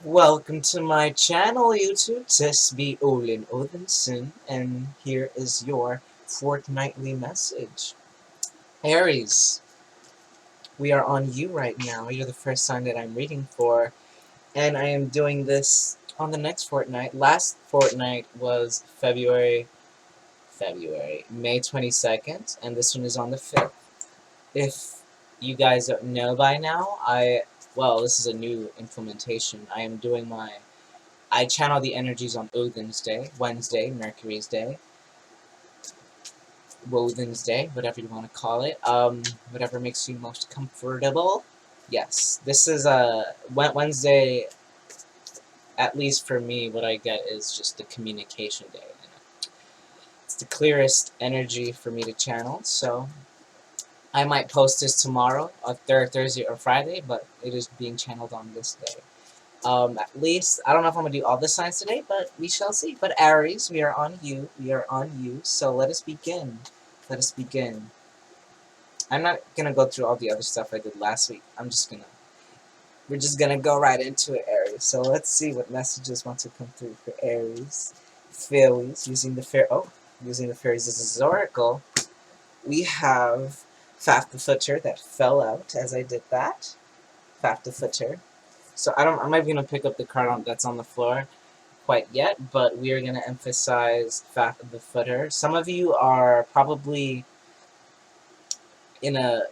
Welcome to my channel, YouTube. This be Olin Odinson, and here is your fortnightly message. Aries, we are on you right now. You're the first sign that I'm reading for, and I am doing this on the next fortnight. Last fortnight was May 22nd, and this one is on the 5th. If you guys don't know by now, well, this is a new implementation. I channel the energies on Odin's Day, Wednesday, Mercury's Day, Woden's Day, whatever you want to call it. Whatever makes you most comfortable. Yes, this is a Wednesday. At least for me, what I get is just the communication day. It's the clearest energy for me to channel. So I might post this tomorrow, Thursday or Friday, but it is being channeled on this day. At least, I don't know if I'm going to do all the signs today, but we shall see. But Aries, we are on you. We are on you. So let us begin. Let us begin. I'm not going to go through all the other stuff I did last week. We're just going to go right into it, Aries. So let's see what messages want to come through for Aries. Faeries, using the Faeries Oracle. We have Faf the Footer that fell out as I did that. Faf the Footer. So I'm not even gonna pick up the card that's on the floor quite yet, but we are gonna emphasize Faf the Footer. Some of you are probably in a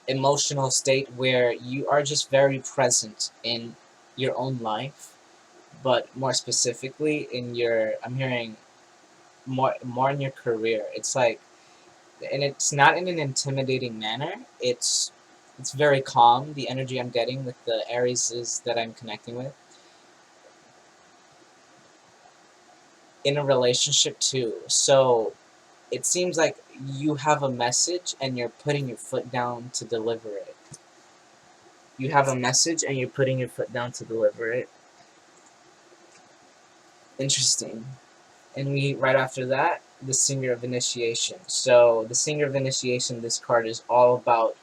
emotional state where you are just very present in your own life, but more specifically I'm hearing more in your career. It's like, and it's not in an intimidating manner. It's very calm, the energy I'm getting with the Aries that I'm connecting with. In a relationship too. So it seems like you have a message and you're putting your foot down to deliver it. You have a message and you're putting your foot down to deliver it. Interesting. And right after that, the Singer of Initiation. So the Singer of Initiation, this card is all about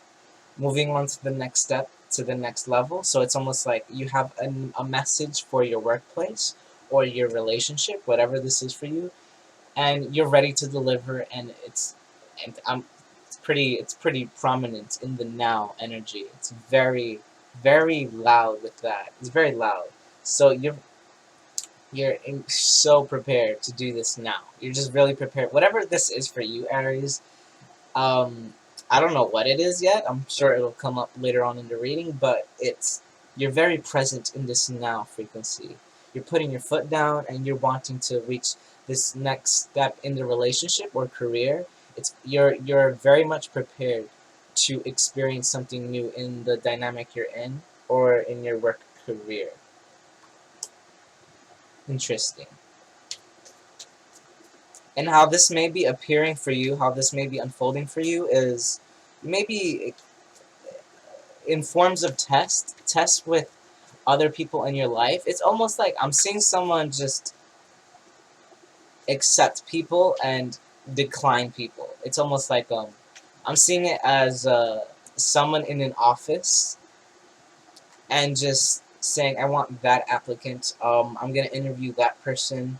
moving on to the next step, to the next level. So it's almost like you have a message for your workplace or your relationship, whatever this is for you, and you're ready to deliver, and it's pretty prominent in the now energy. It's very, very loud with that. It's very loud. So so prepared to do this now. You're just really prepared. Whatever this is for you, Aries, I don't know what it is yet. I'm sure it'll come up later on in the reading, but you're very present in this now frequency. You're putting your foot down and you're wanting to reach this next step in the relationship or career. You're very much prepared to experience something new in the dynamic you're in or in your work career. Interesting. And how this may be appearing for you, how this may be unfolding for you is maybe in forms of test with other people in your life. It's almost like I'm seeing someone just accept people and decline people. It's almost like I'm seeing it as someone in an office and just saying, I want that applicant. I'm gonna interview that person.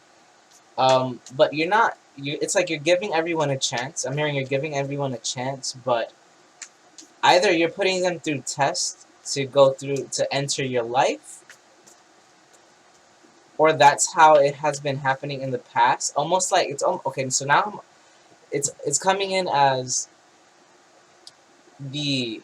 But you're not. It's like you're giving everyone a chance. I'm hearing you're giving everyone a chance, but either you're putting them through tests to enter your life, or that's how it has been happening in the past. Almost like okay. So now it's coming in as the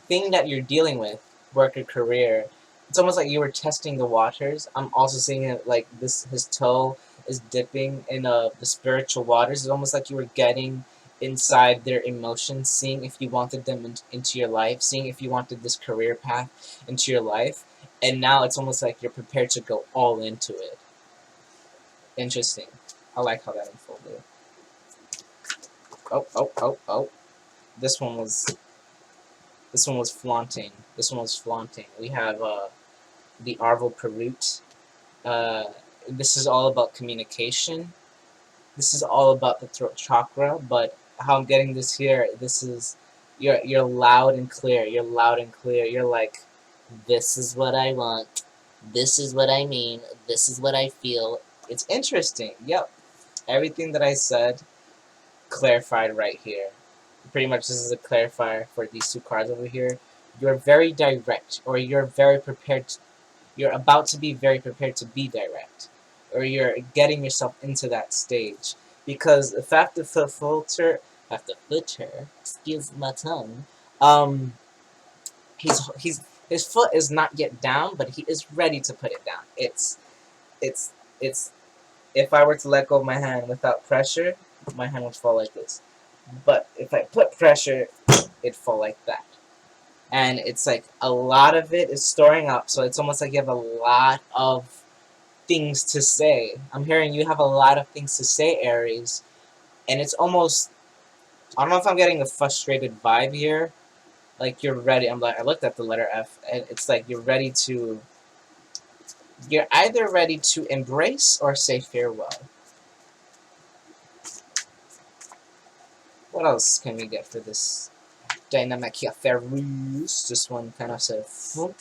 thing that you're dealing with, work or career. It's almost like you were testing the waters. I'm also seeing it like his toe is dipping in the spiritual waters. It's almost like you were getting inside their emotions, seeing if you wanted them into your life, seeing if you wanted this career path into your life. And now it's almost like you're prepared to go all into it. Interesting. I like how that unfolded. Oh. This one was flaunting. This one was flaunting. We have the Arval Perut. This is all about communication. This is all about the throat chakra, but how I'm getting this here, this is you're loud and clear. You're loud and clear. You're like, this is what I want. This is what I mean. This is what I feel. It's interesting. Yep. Everything that I said clarified right here. Pretty much this is a clarifier for these two cards over here. You're very direct, or you're very prepared. You're about to be very prepared to be direct, or you're getting yourself into that stage. Because the fact of the filter, excuse my tongue, um, his foot is not yet down, but he is ready to put it down. It's, it's, if I were to let go of my hand without pressure, my hand would fall like this. But if I put pressure, it'd fall like that. And it's like a lot of it is storing up, so it's almost like you have a lot of things to say. I'm hearing you have a lot of things to say, Aries, and it's almost, I don't know if I'm getting a frustrated vibe here. Like you're ready. I looked at the letter F, and it's like you're either ready to embrace or say farewell. What else can we get for this dynamic here? Faeries. This one kind of said, whoop.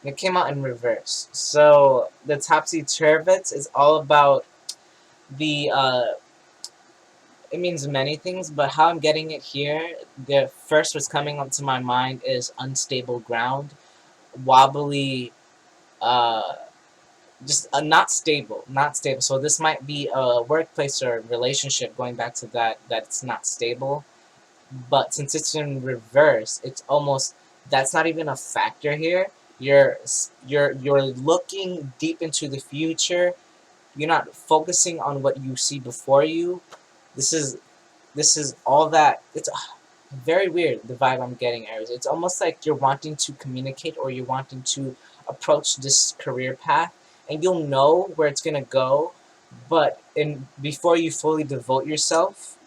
It came out in reverse. So the topsy-turvy is all about the, it means many things, but how I'm getting it here, the first what's coming up to my mind is unstable ground, wobbly, just not stable, not stable. So this might be a workplace or relationship, going back to that's not stable. But since it's in reverse, it's almost, that's not even a factor here. You're looking deep into the future. You're not focusing on what you see before you. This is all that. It's very weird, the vibe I'm getting, Aries. It's almost like you're wanting to communicate, or you're wanting to approach this career path, and you'll know where it's gonna go, but before you fully devote yourself,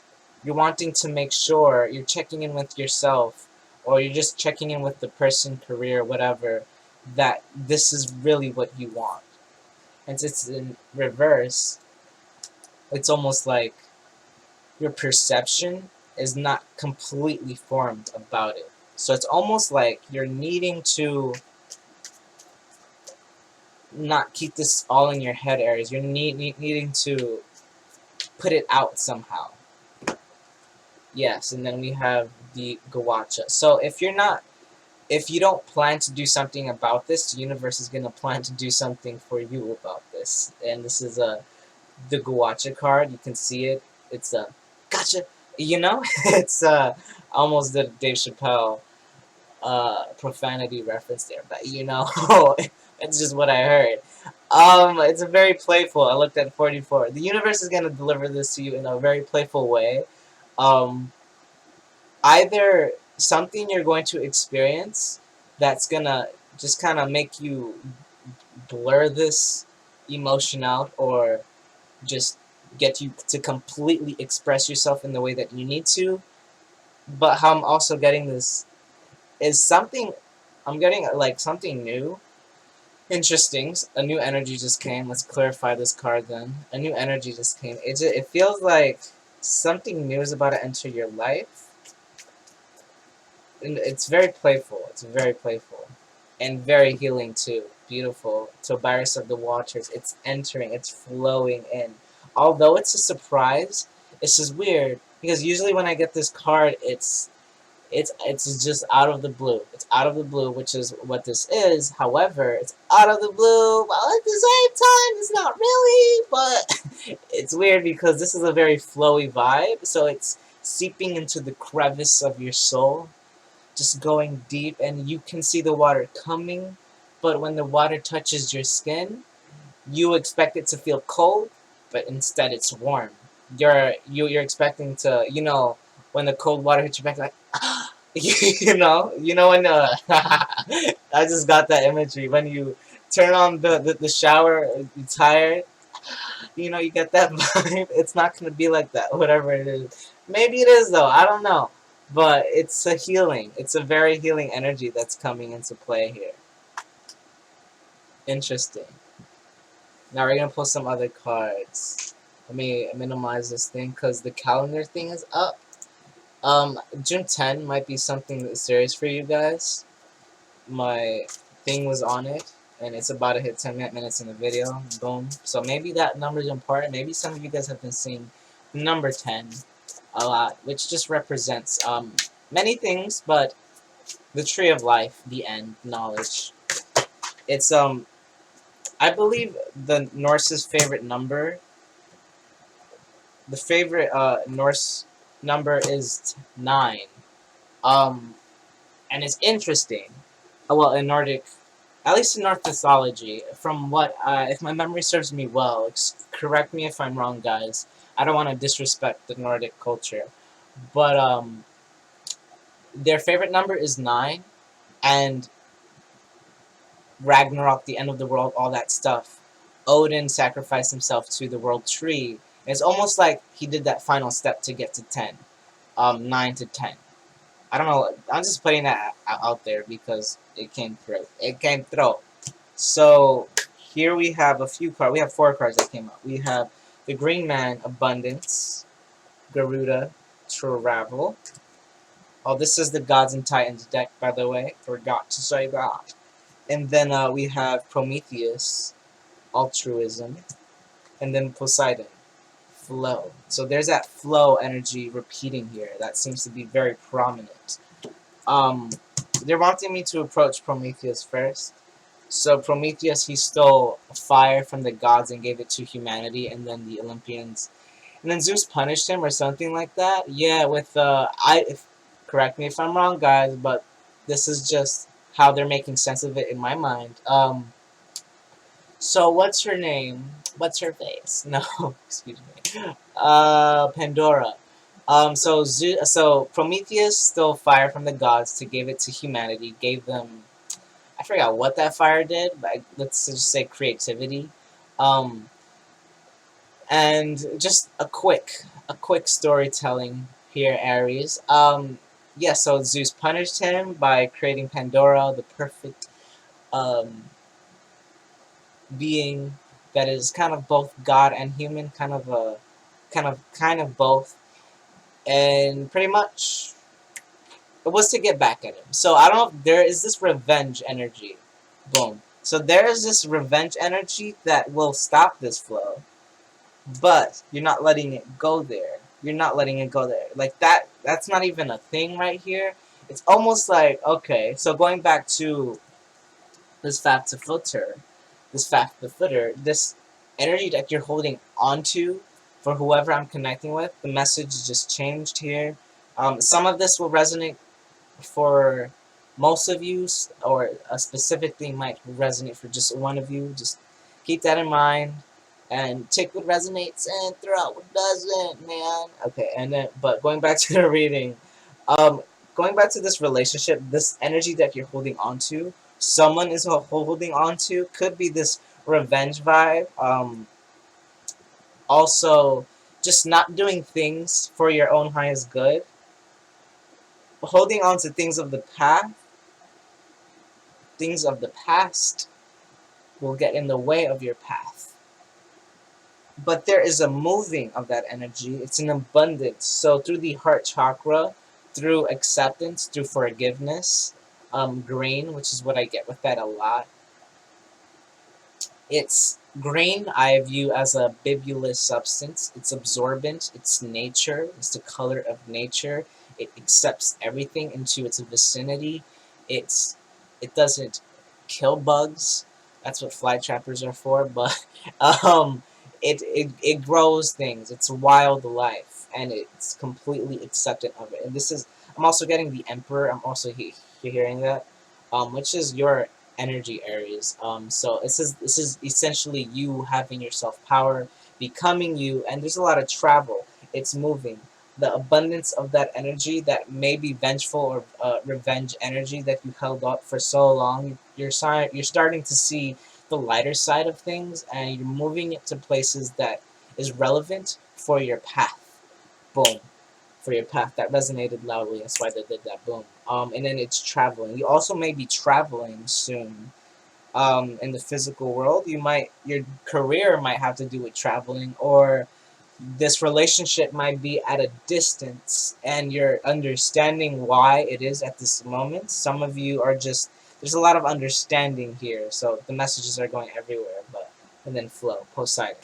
you're wanting to make sure you're checking in with yourself, or you're just checking in with the person, career, whatever, that this is really what you want. And since it's in reverse, it's almost like your perception is not completely formed about it. So it's almost like you're needing to not keep this all in your head, Aries. You're needing to put it out somehow. Yes, and then we have the Gawacha. So if you don't plan to do something about this, the universe is going to plan to do something for you about this. And this is the Gawacha card. You can see it. It's a gotcha. You know, it's almost the Dave Chappelle profanity reference there, but you know, it's just what I heard. It's a very playful. I looked at 44. The universe is gonna deliver this to you in a very playful way. Um, Either something you're going to experience that's gonna just kind of make you blur this emotion out, or just get you to completely express yourself in the way that you need to. But how I'm also getting this is something, I'm getting like something new. Interesting. A new energy just came. Let's clarify this card then. A new energy just came. It feels like something new is about to enter your life. And it's very playful. It's very playful. And very healing too. Beautiful. Tobias of the Waters. It's entering. It's flowing in. Although it's a surprise, it's just weird. Because usually when I get this card, it's just out of the blue. It's out of the blue, which is what this is. However, it's out of the blue, while at the same time, it's not really. But it's weird because this is a very flowy vibe, so it's seeping into the crevice of your soul, just going deep, and you can see the water coming. But when the water touches your skin, you expect it to feel cold, but instead it's warm. You're expecting to, when the cold water hits your back, like, when I just got that imagery when you turn on the shower, you're tired, you get that vibe. It's not gonna be like that, whatever it is. Maybe it is though, I don't know. But it's a healing. It's a very healing energy that's coming into play here. Interesting. Now we're gonna pull some other cards. Let me minimize this thing because the calendar thing is up. June 10 might be something that's serious for you guys. My thing was on it, and it's about to hit 10 minutes in the video. Boom. So maybe that number is important. Maybe some of you guys have been seeing number 10 a lot, which just represents many things, but the tree of life, the end, knowledge. It's I believe the Norse's favorite number. The favorite Norse number is 9. Um, and it's interesting. Well, in Nordic, at least in North mythology, from what, if my memory serves me well, correct me if I'm wrong, guys. I don't want to disrespect the Nordic culture, but their favorite number is 9, and Ragnarok, the end of the world, all that stuff. Odin sacrificed himself to the world tree. It's almost like he did that final step to get to 10, 9 to 10. I don't know. I'm just putting that out there because it came through. It came through. So here we have a few cards. We have 4 cards that came out. We have the Green Man, Abundance, Garuda, Travel. Oh, this is the Gods and Titans deck, by the way. Forgot to say that. And then we have Prometheus, Altruism, and then Poseidon, Flow. So there's that flow energy repeating here. That seems to be very prominent. They're wanting me to approach Prometheus first. So Prometheus, he stole fire from the gods and gave it to humanity, and then the Olympians. And then Zeus punished him or something like that. Yeah, with correct me if I'm wrong, guys, but this is just how they're making sense of it in my mind. So what's her name? What's her face? No, excuse me. Pandora. So Prometheus stole fire from the gods to give it to humanity. Gave them, I forgot what that fire did, but let's just say creativity. And just a quick storytelling here, Aries. Yeah, so Zeus punished him by creating Pandora, the perfect being that is kind of both God and human, kind of both, and pretty much it was to get back at him. So I don't know if there is this revenge energy. Boom. So there is this revenge energy that will stop this flow, but you're not letting it go there. You're not letting it go there. Like that's not even a thing right here. It's almost like, okay, so going back to this fact of footer, this energy that you're holding onto for whoever I'm connecting with, the message just changed here. Some of this will resonate for most of you, or a specific thing might resonate for just one of you. Just keep that in mind and take what resonates and throw out what doesn't, man. Okay, and then, but going back to the reading, going back to this relationship, this energy that you're holding onto, someone is holding onto, could be this revenge vibe. Also, just not doing things for your own highest good. Holding on to things of the past will get in the way of your path. But there is a moving of that energy. It's an abundance. So through the heart chakra, through acceptance, through forgiveness, green, which is what I get with that a lot. It's green I view as a bibulous substance. It's absorbent. It's nature. It's the color of nature. It accepts everything into its vicinity. It doesn't kill bugs. That's what fly trappers are for. But it grows things. It's wildlife, and it's completely acceptant of it. And this is, I'm also getting the Emperor. I'm also hearing that, which is your energy, Aries. So this is essentially you having your self power, becoming you, and there's a lot of travel. It's moving. The abundance of that energy, that may be vengeful or revenge energy that you held up for so long, you're starting to see the lighter side of things, and you're moving it to places that is relevant for your path. Boom. For your path. That resonated loudly. That's why they did that. Boom. And then it's traveling. You also may be traveling soon. In the physical world, your career might have to do with traveling, or this relationship might be at a distance, and you're understanding why it is at this moment. Some of you are just there's a lot of understanding here, so the messages are going everywhere. And then flow, Poseidon,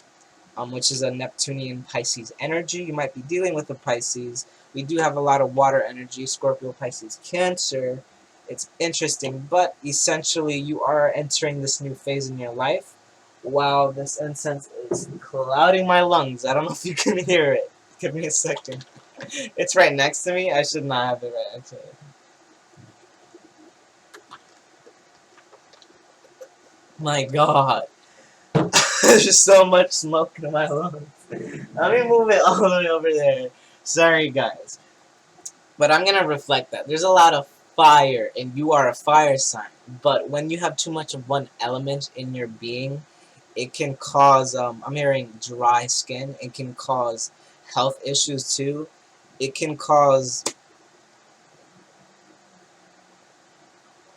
which is a Neptunian Pisces energy. You might be dealing with a Pisces. We do have a lot of water energy, Scorpio, Pisces, Cancer. It's interesting, but essentially you are entering this new phase in your life. Wow, this incense is clouding my lungs. I don't know if you can hear it. Give me a second. It's right next to me. I should not have it right next to me. My God. There's just so much smoke in my lungs. Let me move it all the way over there. Sorry, guys. But I'm going to reflect that. There's a lot of fire, and you are a fire sign. But when you have too much of one element in your being, it can cause, I'm hearing dry skin. It can cause health issues, too. It can cause,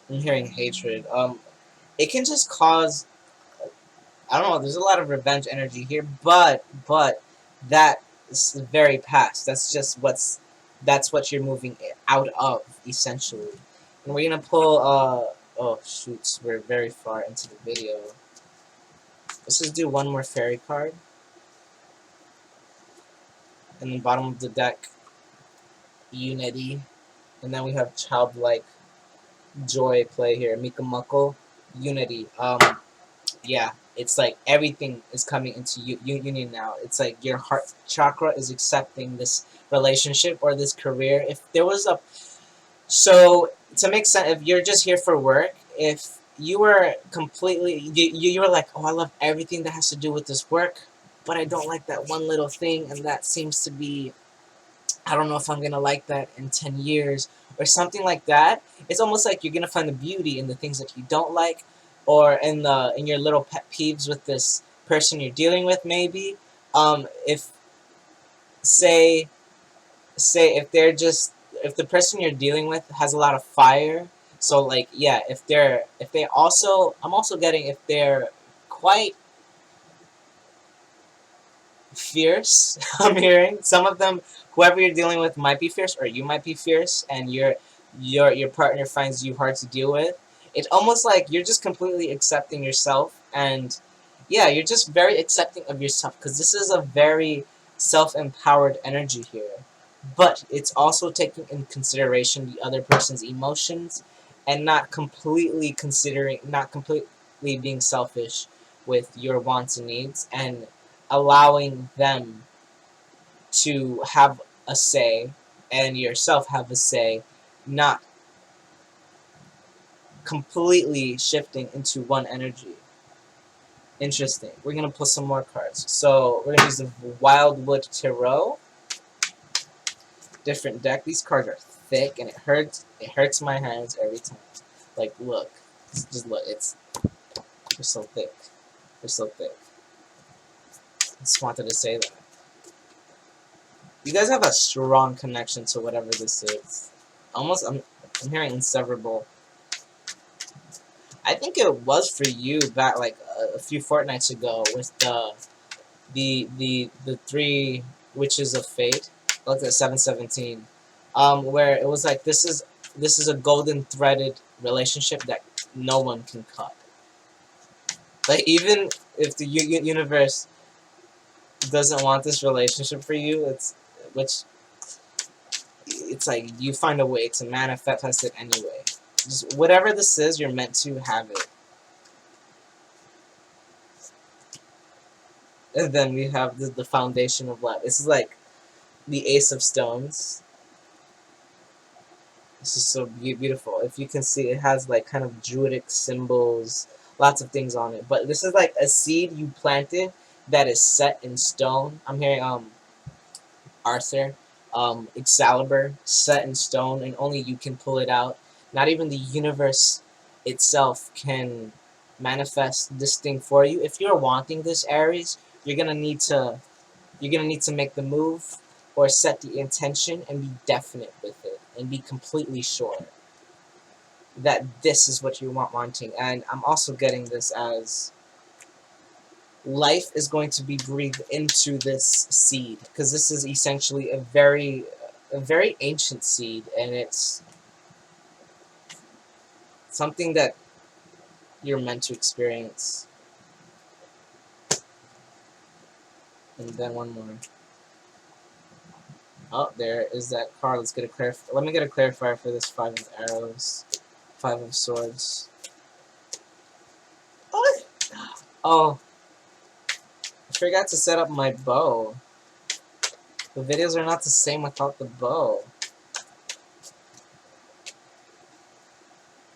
I'm hearing hatred. It can just cause, I don't know, there's a lot of revenge energy here, but that is very past. That's what you're moving out of, essentially. And we're gonna pull, oh shoots, we're very far into the video. Let's just do one more fairy card. And the bottom of the deck, unity. And then we have childlike joy play here, Mika Muckle, unity. Yeah, it's like everything is coming into union now. It's like your heart chakra is accepting this relationship or this career. If there was a, so to make sense, if you're just here for work, if you were completely, you were like, oh, I love everything that has to do with this work, but I don't like that one little thing, and that seems to be, I don't know if I'm gonna like that in 10 years or something like that. It's almost like you're gonna find the beauty in the things that you don't like, or in your little pet peeves with this person you're dealing with. Maybe, if say if they're just, if the person you're dealing with has a lot of fire. So like, yeah, if they also, I'm also getting, if they're quite fierce. I'm hearing some of them, whoever you're dealing with might be fierce, or you might be fierce, and your partner finds you hard to deal with. It's almost like you're just completely accepting yourself, and yeah, you're just very accepting of yourself, because this is a very self-empowered energy here. But it's also taking in consideration the other person's emotions, and not completely being selfish with your wants and needs, and allowing them to have a say and yourself have a say, not completely shifting into one energy. Interesting. We're going to pull some more cards. So we're going to use the Wildwood Tarot. Different deck. These cards are thick, and it hurts my hands every time. Like, look. Just look. They're so thick. They're so thick. I just wanted to say that. You guys have a strong connection to whatever this is. Almost, I'm hearing inseparable. I think it was for you back like a few fortnights ago with the three witches of fate. I looked at 717, where it was like this is a golden threaded relationship that no one can cut. Like even if the universe doesn't want this relationship for you, it's like you find a way to manifest it anyway. Just whatever this is, you're meant to have it. And then we have the foundation of love. This is like the Ace of Stones. This is so beautiful. If you can see, it has like kind of druidic symbols, lots of things on it. But this is like a seed you planted that is set in stone. I'm hearing Arthur, Excalibur, set in stone, and only you can pull it out. Not even the universe itself can manifest this thing for you. If you're wanting this, Aries, you're gonna need to make the move or set the intention and be definite with it and be completely sure that this is what you wanting. And I'm also getting this as life is going to be breathed into this seed, because this is essentially a very ancient seed, and Something that you're meant to experience. And then one more. Oh, there is that card. Let's get a Let me get a clarifier for this 5 of arrows. 5 of swords. Oh, oh, I forgot to set up my bow. The videos are not the same without the bow.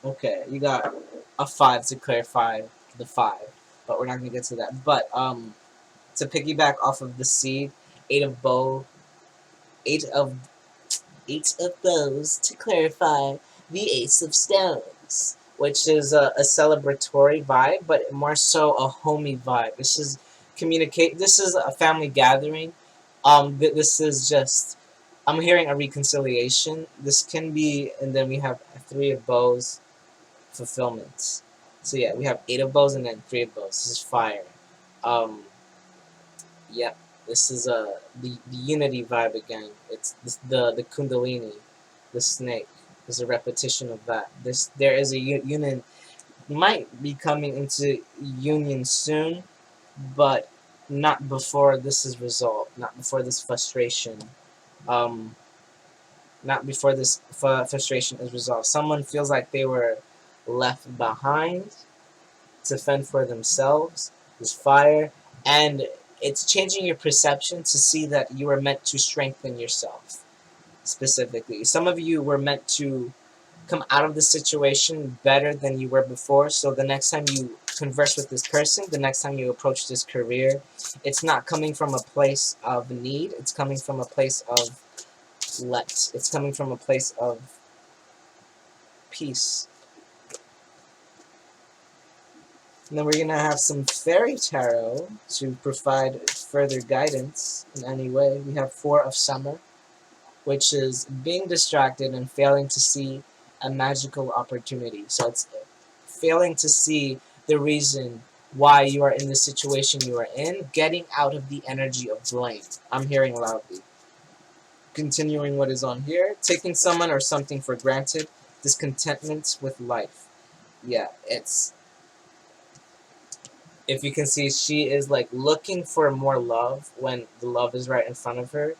Okay, you got a 5 to clarify the 5, but we're not gonna get to that. But to piggyback off of the seed, 8 of bow, 8 of 8 of bows to clarify the Ace of Stones, which is a celebratory vibe, but more so a homey vibe. This is This is a family gathering. This is just. I'm hearing a reconciliation. This can be, and then we have 3 of bows, fulfillment. So yeah, we have 8 of bows and then 3 of bows. This is fire. Um, yeah, this is the unity vibe again. It's the kundalini, the snake. There's a repetition of that. There is a union, might be coming into union soon, but not before this is resolved. Not before this frustration. Um, Not before this frustration is resolved. Someone feels like they were left behind to fend for themselves. There's fire, and it's changing your perception to see that you are meant to strengthen yourself. Specifically, some of you were meant to come out of the situation better than you were before. So the next time you converse with this person, the next time you approach this career, it's not coming from a place of need. It's coming from a place of It's coming from a place of peace. And then we're going to have some fairy tarot to provide further guidance in any way. We have 4 of summer, which is being distracted and failing to see a magical opportunity. So it's failing to see the reason why you are in the situation you are in, getting out of the energy of blame. I'm hearing loudly. Continuing what is on here, taking someone or something for granted, discontentment with life. Yeah, it's, if you can see, she is like looking for more love when the love is right in front of her,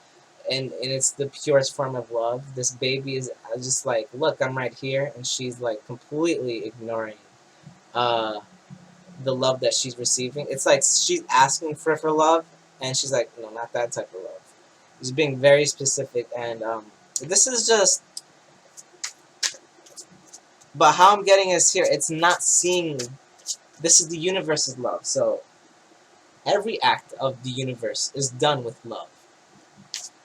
and it's the purest form of love. This baby is just like, look, I'm right here, and she's like completely ignoring uh, the love that she's receiving. It's like she's asking for love, and she's like, no, not that type of love. She's being very specific, and this is just. But how I'm getting is here, it's not seeing. This is the universe's love, so every act of the universe is done with love.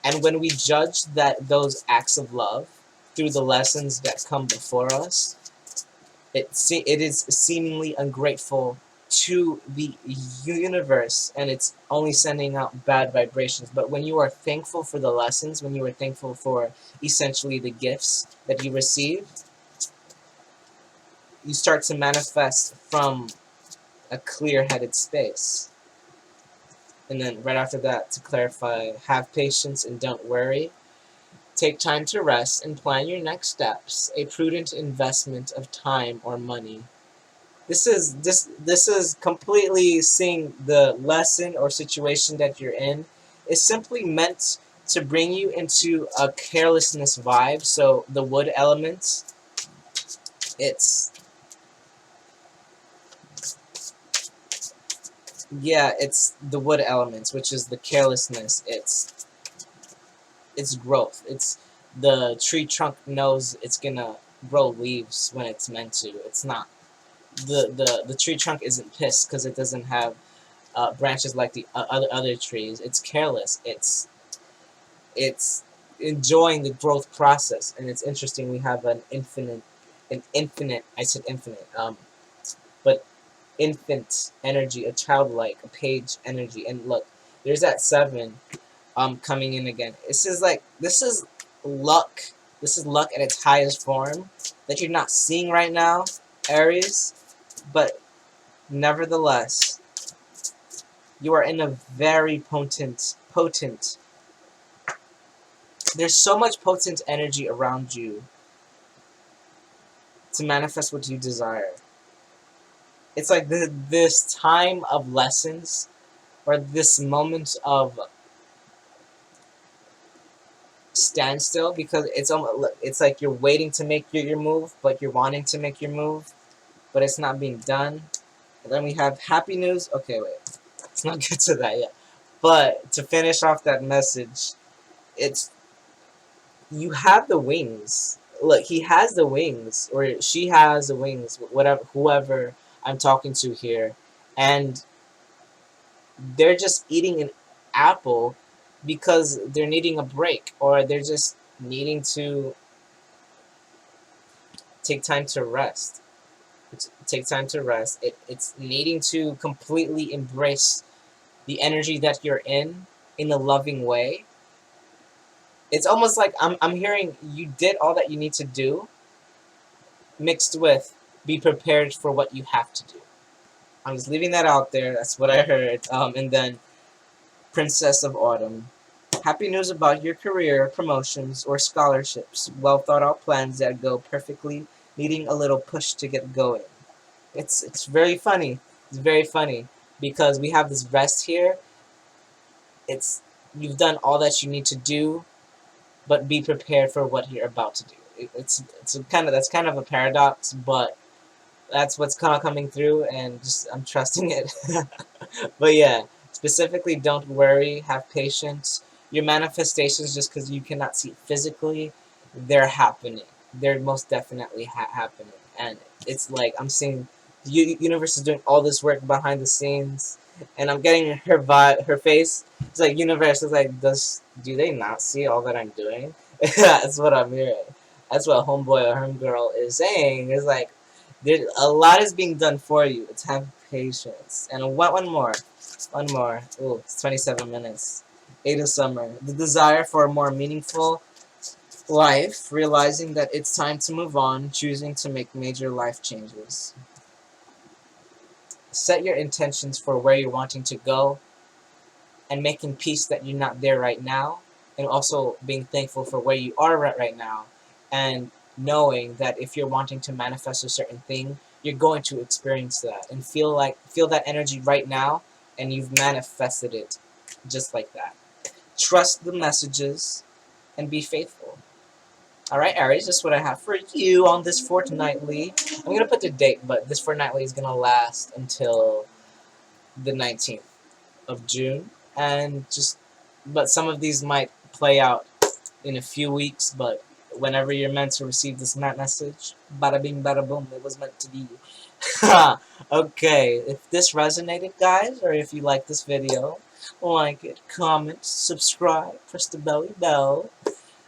And when we judge those acts of love through the lessons that come before us, it is seemingly ungrateful to the universe, and it's only sending out bad vibrations. But when you are thankful for the lessons, when you are thankful for essentially the gifts that you received, you start to manifest from a clear-headed space. And then right after that, to clarify, have patience and don't worry. Take time to rest and plan your next steps, a prudent investment of time or money. This is completely seeing the lesson or situation that you're in. It's simply meant to bring you into a carelessness vibe. So the wood element, it's it's the wood elements, which is the carelessness. It's growth. It's the tree trunk knows it's gonna grow leaves when it's meant to. It's not the tree trunk isn't pissed because it doesn't have branches like the other trees. It's careless. It's enjoying the growth process, and it's interesting. We have an infinite. I said infinite. But infant energy, a childlike, a page energy, and look, there's that 7 coming in again. This is luck. This is luck at its highest form that you're not seeing right now, Aries, but nevertheless, you are in a very potent. There's so much potent energy around you to manifest what you desire. It's like this time of lessons, or this moment of standstill, because it's like you're waiting to make your move, but you're wanting to make your move, but it's not being done. And then we have happy news. Okay, wait, let's not get to that yet. But to finish off that message, it's you have the wings. Look, he has the wings, or she has the wings. Whatever, whoever I'm talking to here, and they're just eating an apple because they're needing a break, or they're just needing to take time to rest. Take time to rest. It's needing to completely embrace the energy that you're in a loving way. It's almost like I'm hearing you did all that you need to do, mixed with be prepared for what you have to do. I'm just leaving that out there. That's what I heard. And then Princess of Autumn. Happy news about your career, promotions, or scholarships. Well thought out plans that go perfectly, needing a little push to get going. It's very funny. It's very funny because we have this rest here. It's you've done all that you need to do, but be prepared for what you're about to do. It's that's kind of a paradox, but that's what's kind of coming through, and just I'm trusting it. But yeah, specifically, don't worry, have patience. Your manifestations, just because you cannot see it physically, they're happening. They're most definitely happening, and it's like I'm seeing the universe is doing all this work behind the scenes, and I'm getting her vibe, her face. It's like universe is like, do they not see all that I'm doing? That's what I'm hearing. That's what homeboy or homegirl is saying. It's like there a lot is being done for you. It's have patience. And one more. One more. Ooh, it's 27 minutes. 8 of summer. The desire for a more meaningful life, realizing that it's time to move on, choosing to make major life changes. Set your intentions for where you're wanting to go, and making peace that you're not there right now, and also being thankful for where you are right now, and knowing that if you're wanting to manifest a certain thing, you're going to experience that and feel that energy right now, and you've manifested it just like that. Trust the messages and be faithful. Alright, Aries, that's what I have for you on this fortnightly. I'm going to put the date, but this fortnightly is going to last until the 19th of June. And but some of these might play out in a few weeks, but whenever you're meant to receive this message, bada bing, bada boom, it was meant to be. Okay, if this resonated, guys, or if you like this video, like it, comment, subscribe, press the belly bell,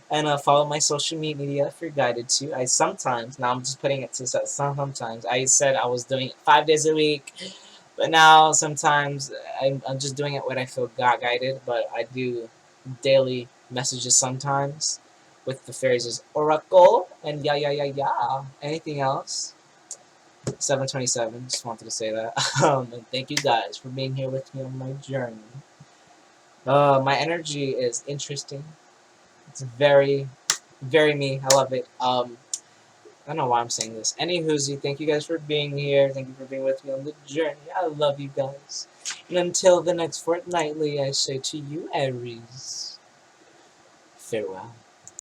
and follow my social media if you're guided to. I sometimes, now I'm just putting it to sometimes, I said I was doing it 5 days a week, but now sometimes I'm just doing it when I feel guided, but I do daily messages sometimes with the Faeries Oracle, and yeah. Anything else? 7:27, just wanted to say that. And thank you guys for being here with me on my journey. My energy is interesting. It's very, very me. I love it. I don't know why I'm saying this. Anywhoozy, thank you guys for being here. Thank you for being with me on the journey. I love you guys. And until the next fortnightly, I say to you, Aries, farewell.